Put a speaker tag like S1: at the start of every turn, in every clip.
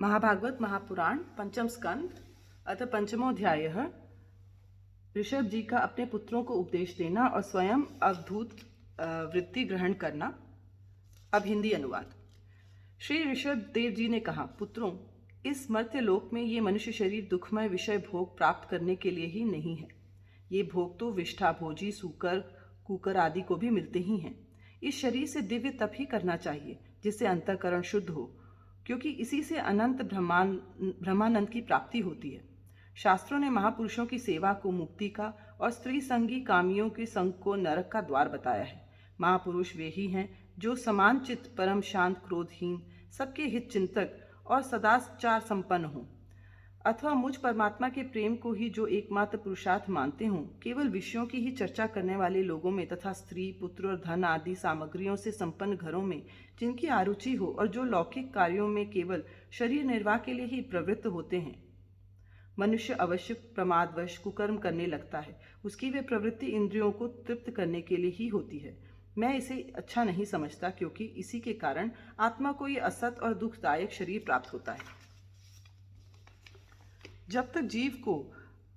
S1: महाभागवत महापुराण पंचम स्कंद अतः पंचमोध्याय। ऋषभ जी का अपने पुत्रों को उपदेश देना और स्वयं अवधूत वृत्ति ग्रहण करना। अब हिंदी अनुवाद। श्री ऋषभ देव जी ने कहा, पुत्रों, इस मर्त्य लोक में ये मनुष्य शरीर दुखमय विषय भोग प्राप्त करने के लिए ही नहीं है। ये भोग तो विष्ठा भोजी सूकर कुकर आदि को भी मिलते ही हैं। इस शरीर से दिव्य तप ही करना चाहिए जिससे अंतःकरण शुद्ध हो, क्योंकि इसी से अनंत ब्रह्मानंद की प्राप्ति होती है। शास्त्रों ने महापुरुषों की सेवा को मुक्ति का और स्त्री संगी कामियों के संग को नरक का द्वार बताया है। महापुरुष वे ही हैं जो समान चित्त, परम शांत, क्रोधहीन, सबके हित चिंतक और सदाचार संपन्न हों, अथवा मुझ परमात्मा के प्रेम को ही जो एकमात्र पुरुषार्थ मानते हों। केवल विषयों की ही चर्चा करने वाले लोगों में तथा स्त्री पुत्र और धन आदि सामग्रियों से संपन्न घरों में जिनकी आरुचि हो और जो लौकिक कार्यों में केवल शरीर निर्वाह के लिए ही प्रवृत्त होते हैं। मनुष्य अवश्य प्रमादवश कुकर्म करने लगता है। उसकी वे प्रवृत्ति इंद्रियों को तृप्त करने के लिए ही होती है। मैं इसे अच्छा नहीं समझता, क्योंकि इसी के कारण आत्मा को ये असत और दुखदायक शरीर प्राप्त होता है। जब तक जीव को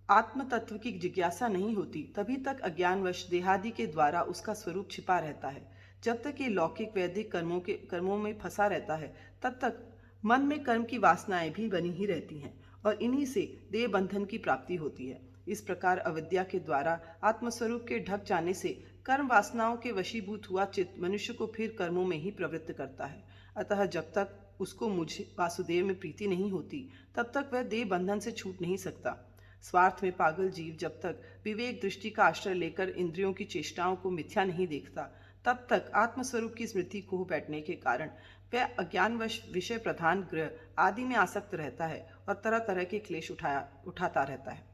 S1: आत्म तत्व की जिज्ञासा नहीं होती, तभी तक अज्ञानवश देहादि के द्वारा उसका स्वरूप छिपा रहता है। जब तक ये लौकिक वैदिक कर्मों में फंसा रहता है, तब तक मन में कर्म की वासनाएं भी बनी ही रहती हैं और इन्हीं से देह बंधन की प्राप्ति होती है। इस प्रकार अविद्या के द्वारा आत्मस्वरूप के ढक जाने से कर्म वासनाओं के वशीभूत हुआ चित्त मनुष्य को फिर कर्मों में ही प्रवृत्त करता है। अतः जब तक उसको मुझ वासुदेव में प्रीति नहीं होती, तब तक वह देह बंधन से छूट नहीं सकता। स्वार्थ में पागल जीव जब तक विवेक दृष्टि का आश्रय लेकर इंद्रियों की चेष्टाओं को मिथ्या नहीं देखता, तब तक आत्मस्वरूप की स्मृति खो बैठने के कारण वह अज्ञानवश विषय प्रधान ग्रह आदि में आसक्त रहता है और तरह तरह के क्लेश उठाता रहता है।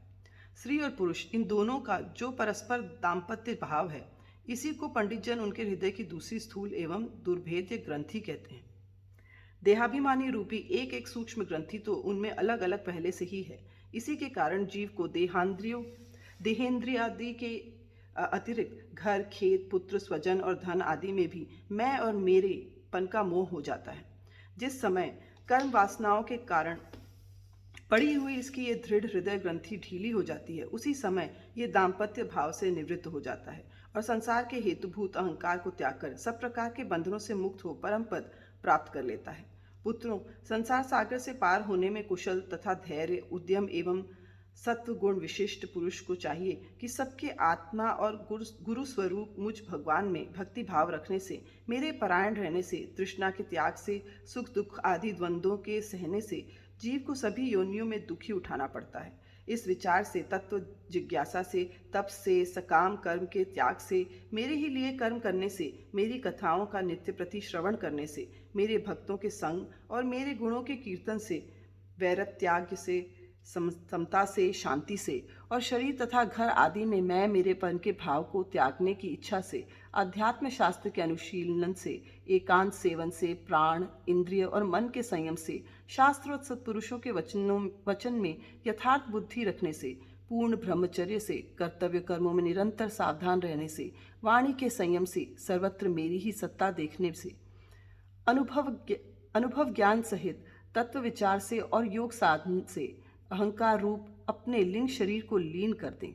S1: स्त्री और पुरुष इन दोनों का जो परस्पर दाम्पत्य भाव है, इसी को पंडित जन उनके हृदय की दूसरी स्थूल एवं दुर्भेद्य ग्रंथि कहते हैं। देहाभिमानी रूपी एक एक सूक्ष्म ग्रंथि तो उनमें अलग अलग पहले से ही है। इसी के कारण जीव को देहेंद्रिय आदि के अतिरिक्त घर, खेत, पुत्र, स्वजन और धन आदि में भी मैं और मेरे पन का मोह हो जाता है। जिस समय कर्म वासनाओं के कारण पड़ी हुई इसकी ये दृढ़ हृदय ग्रंथि ढीली हो जाती है, उसी समय ये दाम्पत्य भाव से निवृत्त हो जाता है और संसार के हेतुभूत अहंकार को त्याग कर सब प्रकार के बंधनों से मुक्त हो परम पद प्राप्त कर लेता है। पुत्रों, संसार सागर से पार होने में कुशल तथा धैर्य, उद्यम एवं सत्व गुण विशिष्ट पुरुष को चाहिए कि सबके आत्मा और गुरु स्वरूप मुझ भगवान में भक्ति भाव रखने से, मेरे परायण रहने से, तृष्णा के त्याग से, सुख दुख आदि द्वंद्वों के सहने से जीव को सभी योनियों में दुखी उठाना पड़ता है। इस विचार से, तत्व जिज्ञासा से, तप से, सकाम कर्म के त्याग से, मेरे ही लिए कर्म करने से, मेरी कथाओं का नित्य प्रति श्रवण करने से, मेरे भक्तों के संग और मेरे गुणों के कीर्तन से, वैरत त्याग से, समता से, शांति से और शरीर तथा घर आदि में मैं मेरेपन के भाव को त्यागने की इच्छा से, अध्यात्म शास्त्र के अनुशीलन से, एकांत सेवन से, प्राण, इंद्रिय और मन के संयम से, शास्त्र और सत्पुरुषों के वचन में यथार्थ बुद्धि रखने से, पूर्ण ब्रह्मचर्य से, कर्तव्य कर्मों में निरंतर सावधान रहने से, वाणी के संयम से, सर्वत्र मेरी ही सत्ता देखने से, अनुभव ज्ञान सहित तत्व विचार से और योग साधन से अहंकार रूप अपने लिंग शरीर को लीन कर दें।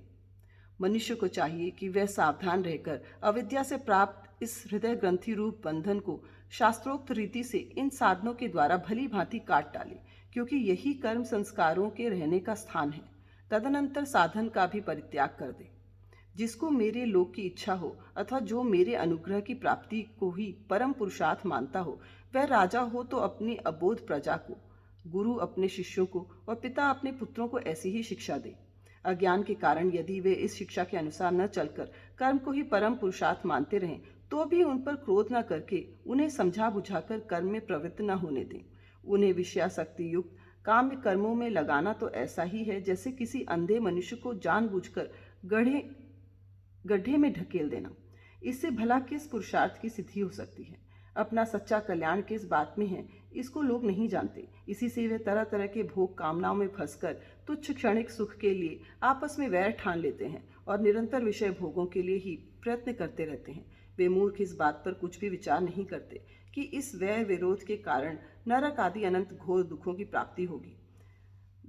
S1: मनुष्य को चाहिए कि वह सावधान रहकर अविद्या से प्राप्त इस हृदय ग्रंथि रूप बंधन को शास्त्रोक्त रीति से इन साधनों के द्वारा भली भांति काट डाले, क्योंकि यही कर्म संस्कारों के रहने का स्थान है। तदनंतर साधन का भी परित्याग कर दे। जिसको मेरे लोक की इच्छा हो अथवा जो मेरे अनुग्रह की प्राप्ति को ही परम पुरुषार्थ मानता हो, वह राजा हो तो अपनी अबोध प्रजा को, गुरु अपने शिष्यों को और पिता अपने पुत्रों को ऐसी ही शिक्षा दे। अज्ञान के कारण यदि वे इस शिक्षा के अनुसार न चलकर कर्म को ही परम पुरुषार्थ मानते रहें, तो भी उन पर क्रोध न करके उन्हें समझा बुझाकर कर्म में प्रवृत्त न होने दें। उन्हें विषयासक्ति युक्त काम्य कर्मों में लगाना तो ऐसा ही है जैसे किसी अंधे मनुष्य को जानबूझकर गड्ढे में ढकेल देना। इससे भला किस पुरुषार्थ की सिद्धि हो सकती है? अपना सच्चा कल्याण किस बात में है, इसको लोग नहीं जानते। इसी से वे तरह तरह के भोग कामनाओं में फंसकर तुच्छ क्षणिक सुख के लिए आपस में वैर ठान लेते हैं और निरंतर विषय भोगों के लिए ही प्रयत्न करते रहते हैं। वे मूर्ख इस बात पर कुछ भी विचार नहीं करते कि इस वैर विरोध के कारण नरक आदि अनंत घोर दुखों की प्राप्ति होगी।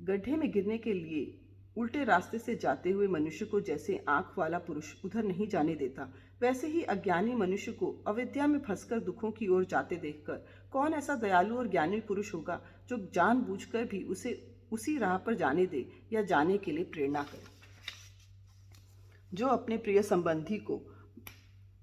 S1: गड्ढे में गिरने के लिए उल्टे रास्ते से जाते हुए मनुष्य को जैसे आंख वाला पुरुष उधर नहीं जाने देता, वैसे ही अज्ञानी मनुष्य को अविद्या में फंसकर दुखों की ओर जाते देखकर कौन ऐसा दयालु और ज्ञानी पुरुष होगा जो जानबूझकर भी उसे उसी राह पर जाने दे या जाने के लिए प्रेरणा करे। जो अपने प्रिय संबंधी को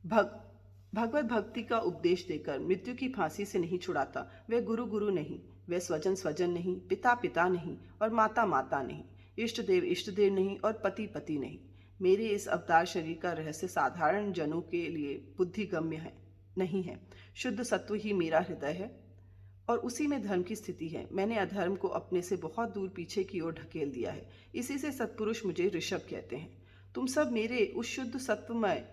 S1: भगवत भक्ति का उपदेश देकर मृत्यु की फांसी से नहीं छुड़ाता, वह गुरु गुरु नहीं, वह स्वजन स्वजन नहीं, पिता पिता नहीं और माता माता नहीं, इष्ट देव नहीं और पति पति नहीं। मेरे इस अवतार शरीर का रहस्य साधारण जनों के लिए बुद्धिगम्य है नहीं है। शुद्ध सत्व ही मेरा हृदय है और उसी में धर्म की स्थिति है। मैंने अधर्म को अपने से बहुत दूर पीछे की ओर ढकेल दिया है। इसी से सत्पुरुष मुझे ऋषभ कहते हैं। तुम सब मेरे उस शुद्ध सत्वमय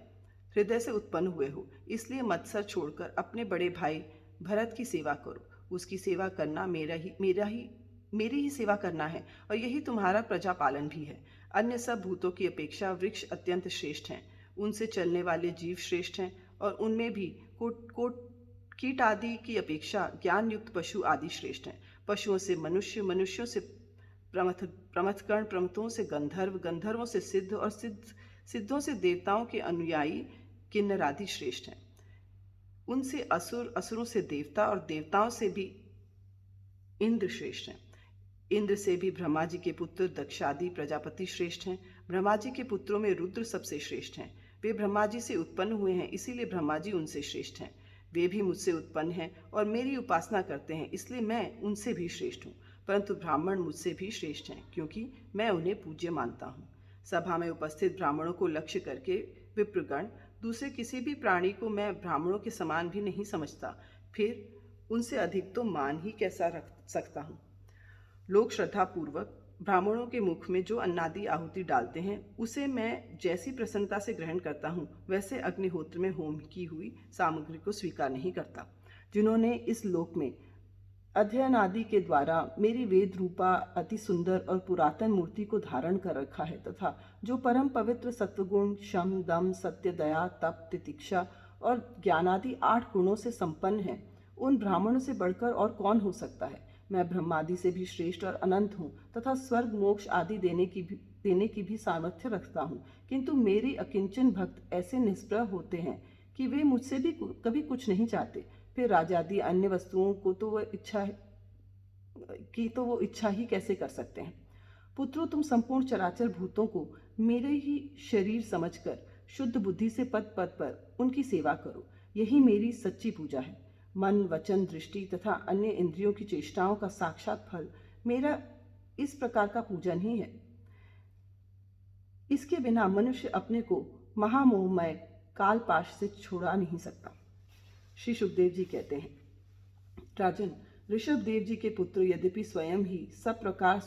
S1: हृदय से उत्पन्न हुए हो, इसलिए मत्सर छोड़कर अपने बड़े भाई भरत की सेवा करो। उसकी सेवा करना मेरी ही सेवा करना है और यही तुम्हारा प्रजा पालन भी है। अन्य सब भूतों की अपेक्षा वृक्ष अत्यंत श्रेष्ठ हैं, उनसे चलने वाले जीव श्रेष्ठ हैं और उनमें भी कीट आदि की अपेक्षा ज्ञान युक्त पशु आदि श्रेष्ठ हैं। पशुओं से मनुष्य, मनुष्यों से प्रमथकर्ण, प्रमथों से गंधर्व, गंधर्वों से सिद्ध और सिद्धों से देवताओं के अनुयायी किन्नर आदि श्रेष्ठ हैं। उनसे असुर, असुरों से देवता और देवताओं से भी इंद्र श्रेष्ठ हैं। इंद्र से भी ब्रह्मा जी के पुत्र दक्षादि प्रजापति श्रेष्ठ हैं। ब्रह्मा जी के पुत्रों में रुद्र सबसे श्रेष्ठ हैं। वे ब्रह्मा जी से उत्पन्न हुए हैं, इसीलिए ब्रह्मा जी उनसे श्रेष्ठ हैं। वे भी मुझसे उत्पन्न हैं और मेरी उपासना करते हैं, इसलिए मैं उनसे भी श्रेष्ठ हूँ। परंतु ब्राह्मण मुझसे भी श्रेष्ठ हैं, क्योंकि मैं उन्हें पूज्य मानता हूँ। सभा में उपस्थित ब्राह्मणों को लक्ष्य करके विप्रगण, दूसरे किसी भी प्राणी को मैं ब्राह्मणों के समान भी नहीं समझता, फिर उनसे अधिक तो मान ही कैसा रख सकता हूँ। लोग श्रद्धा पूर्वक ब्राह्मणों के मुख में जो अन्नादि आहुति डालते हैं, उसे मैं जैसी प्रसन्नता से ग्रहण करता हूँ, वैसे अग्निहोत्र में होम की हुई सामग्री को स्वीकार नहीं करता। जिन्होंने इस लोक में अध्ययन आदि के द्वारा मेरी वेद रूपा अति सुंदर और पुरातन मूर्ति को धारण कर रखा है, तथा जो परम पवित्र सत्वगुण, शम, दम, सत्य, दया, तप, तितिक्षा और ज्ञानादि 8 गुणों से संपन्न है, उन ब्राह्मणों से बढ़कर और कौन हो सकता है। मैं ब्रह्मादि से भी श्रेष्ठ और अनंत हूँ तथा स्वर्ग मोक्ष आदि देने की भी सामर्थ्य रखता हूँ, किंतु मेरे अकिंचन भक्त ऐसे निष्प्रह होते हैं कि वे मुझसे भी कभी कुछ नहीं चाहते। फिर राजादि अन्य वस्तुओं को तो वो इच्छा ही कैसे कर सकते हैं। पुत्रों, तुम संपूर्ण चराचर भूतों को मेरे ही शरीर समझकर शुद्ध बुद्धि से पद पद पर उनकी सेवा करो। यही मेरी सच्ची पूजा है। मन, वचन, दृष्टि तथा अन्य इंद्रियों की चेष्टाओं का साक्षात फल मेरा इस प्रकार का पूजन ही है। इसके बिना मनुष्य अपने को महामोहमय कालपाश से छुड़ा नहीं सकता। श्री सुखदेव जी कहते हैं, राजन, ऋषभ देव जी के पुत्र यद्यपि स्वयं ही सब प्रकार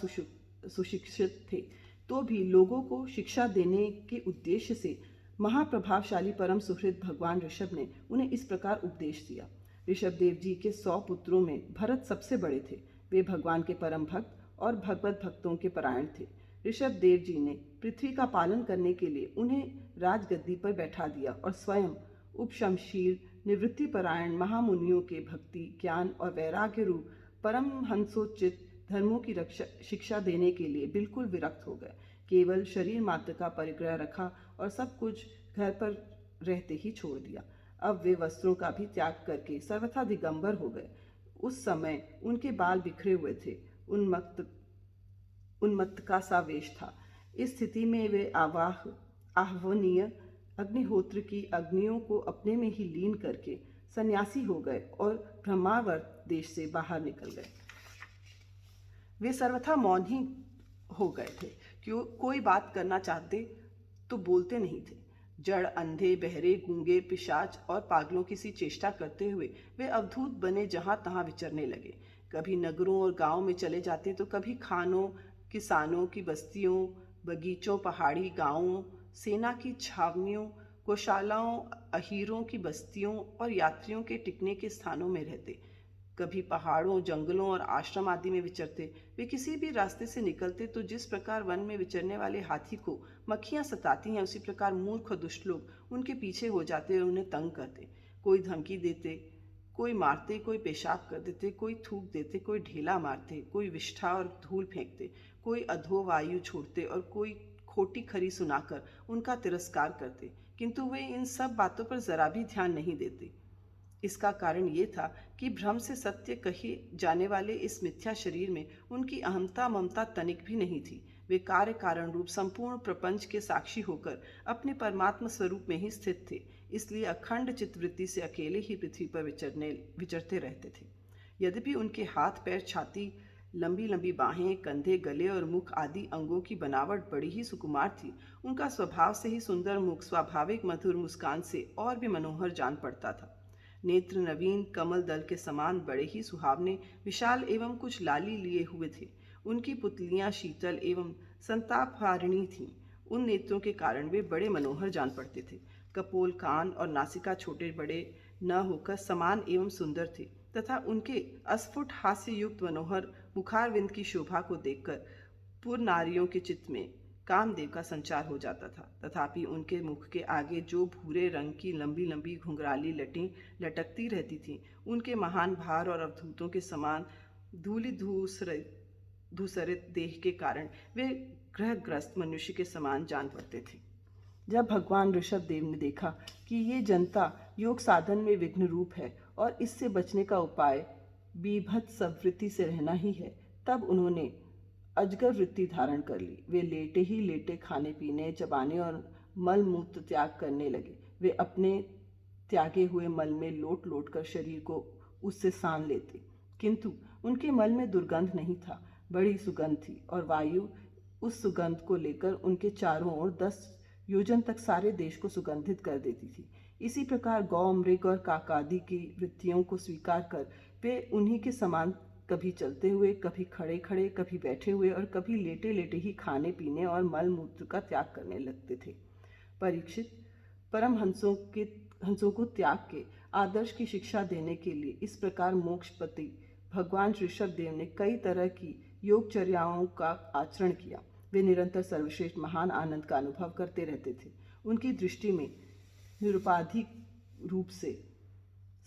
S1: सुशिक्षित थे, तो भी लोगों को शिक्षा देने के उद्देश्य से महाप्रभावशाली परम सुहृद भगवान ऋषभ ने उन्हें इस प्रकार उपदेश दिया। ऋषभ देव जी के 100 पुत्रों में भरत सबसे बड़े थे। वे भगवान के परम भक्त और भगवत भक्तों के परायण थे। ऋषभ देव जी ने पृथ्वी का पालन करने के लिए उन्हें राजगद्दी पर बैठा दिया और स्वयं उपशमशील, निवृत्ति परायण महामुनियों के भक्ति, ज्ञान और वैराग्य रूप परम हंसोचित धर्मों की शिक्षा देने के लिए बिल्कुल विरक्त हो गए। केवल शरीर मात्र का परिग्रह रखा और सब कुछ घर पर रहते ही छोड़ दिया। अब वे वस्त्रों का भी त्याग करके सर्वथा दिगंबर हो गए। उस समय उनके बाल बिखरे हुए थे, उन्मत्त का सा वेश था। इस स्थिति में वे आह्वनीय अग्निहोत्र की अग्नियों को अपने में ही लीन करके सन्यासी हो गए और ब्रह्मावर्त देश से बाहर निकल गए। वे सर्वथा मौन ही हो गए थे, क्यों कोई बात करना चाहते तो बोलते नहीं थे। जड़, अंधे, बहरे, गूंगे, पिशाच और पागलों की सी चेष्टा करते हुए वे अवधूत बने जहां तहां विचरने लगे। कभी नगरों और गांवों में चले जाते तो कभी खानों, किसानों की बस्तियों, बगीचों, पहाड़ी गांवों, सेना की छावनियों, गौशालाओं, अहीरों की बस्तियों और यात्रियों के टिकने के स्थानों में रहते। कभी पहाड़ों, जंगलों और आश्रम आदि में विचरते। वे किसी भी रास्ते से निकलते तो जिस प्रकार वन में विचरने वाले हाथी को मक्खियां सताती हैं, उसी प्रकार मूर्ख और दुष्ट लोग उनके पीछे हो जाते और उन्हें तंग करते। कोई धमकी देते, कोई मारते, कोई पेशाब कर देते, कोई थूक देते, कोई ढेला मारते, कोई विष्ठा और धूल फेंकते, कोई अधो वायु छोड़ते और कोई खोटी खरी सुनाकर उनका तिरस्कार करते, किंतु वे इन सब बातों पर जरा भी ध्यान नहीं देते। इसका कारण ये था कि भ्रम से सत्य कहे जाने वाले इस मिथ्या शरीर में उनकी अहमता ममता तनिक भी नहीं थी। वे कार्य कारण रूप संपूर्ण प्रपंच के साक्षी होकर अपने परमात्मा स्वरूप में ही स्थित थे, इसलिए अखंड चित्तवृत्ति से अकेले ही पृथ्वी पर विचरते रहते थे। यद्यपि उनके हाथ पैर, छाती, लंबी लंबी बाहें, कंधे, गले और मुख आदि अंगों की बनावट बड़ी ही सुकुमार थी, उनका स्वभाव से ही सुंदर मुख स्वाभाविक मधुर मुस्कान से और भी मनोहर जान पड़ता था। नेत्र नवीन कमल दल के समान बड़े ही सुहावने, विशाल एवं कुछ लाली लिए हुए थे। उनकी पुतलियां शीतल एवं संतापहारिणी थीं। उन नेत्रों के कारण वे बड़े मनोहर जान पड़ते थे। कपोल, कान और नासिका छोटे बड़े न होकर समान एवं सुंदर थे तथा उनके अस्फुट हास्य युक्त मनोहर मुखारविंद की शोभा को देखकर पूर्ण नारियों के चित्त में कामदेव का संचार हो जाता था। तथापि उनके मुख के आगे जो भूरे रंग की लंबी लंबी घुंघराली लटें लटकती रहती थीं, उनके महान भार और अवधूतों के समान धूसरित देह के कारण वे ग्रहग्रस्त मनुष्य के समान जान पड़ते थे। जब भगवान ऋषभ देव ने देखा कि ये जनता योग साधन में विघ्न रूप है और इससे बचने का उपाय बीभत्स वृत्ति से रहना ही है, तब उन्होंने अजगर वृत्ति धारण कर ली। वे लेटे ही लेटे खाने पीने, चबाने और मल मूत्र त्याग करने लगे। वे अपने त्यागे हुए मल में लोट लोट कर शरीर को उससे सान लेते, किंतु उनके मल में दुर्गंध नहीं था, बड़ी सुगंध थी और वायु उस सुगंध को लेकर उनके चारों ओर 10 योजन तक सारे देश को सुगंधित कर देती थी। इसी प्रकार गौ, मृग और काकादि की वृत्तियों को स्वीकार कर वे उन्हीं के समान कभी चलते हुए, कभी खड़े खड़े, कभी बैठे हुए और कभी लेटे लेटे ही खाने पीने और मल मूत्र का त्याग करने लगते थे। परीक्षित, परम हंसों को त्याग के आदर्श की शिक्षा देने के लिए इस प्रकार मोक्षपति भगवान ऋषभ देव ने कई तरह की योगचर्याओं का आचरण किया। वे निरंतर सर्वश्रेष्ठ महान आनंद का अनुभव करते रहते थे। उनकी दृष्टि में निरुपाधिक रूप से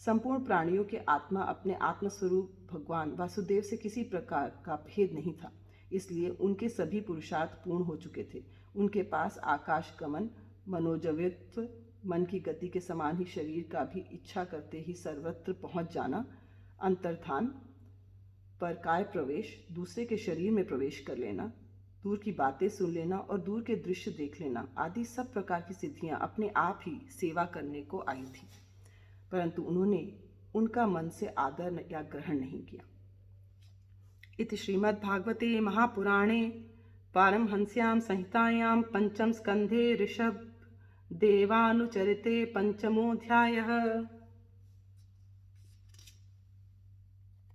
S1: संपूर्ण प्राणियों के आत्मा अपने आत्मस्वरूप भगवान वासुदेव से किसी प्रकार का भेद नहीं था, इसलिए उनके सभी पुरुषार्थ पूर्ण हो चुके थे। उनके पास आकाश गमन, मनोजवित्व, मन की गति के समान ही शरीर का भी इच्छा करते ही सर्वत्र पहुंच जाना, अंतर्धान, परकाय प्रवेश, दूसरे के शरीर में प्रवेश कर लेना, दूर की बातें सुन लेना और दूर के दृश्य देख लेना आदि सब प्रकार की सिद्धियां अपने आप ही सेवा करने को आई थी, परंतु उन्होंने उनका मन से आदर या ग्रहण नहीं किया। इति श्रीमद्भागवते महापुराणे पारमहंस्यां संहितायां पंचम स्कंधे ऋषभ देवानुचरिते पंचमोऽध्यायः।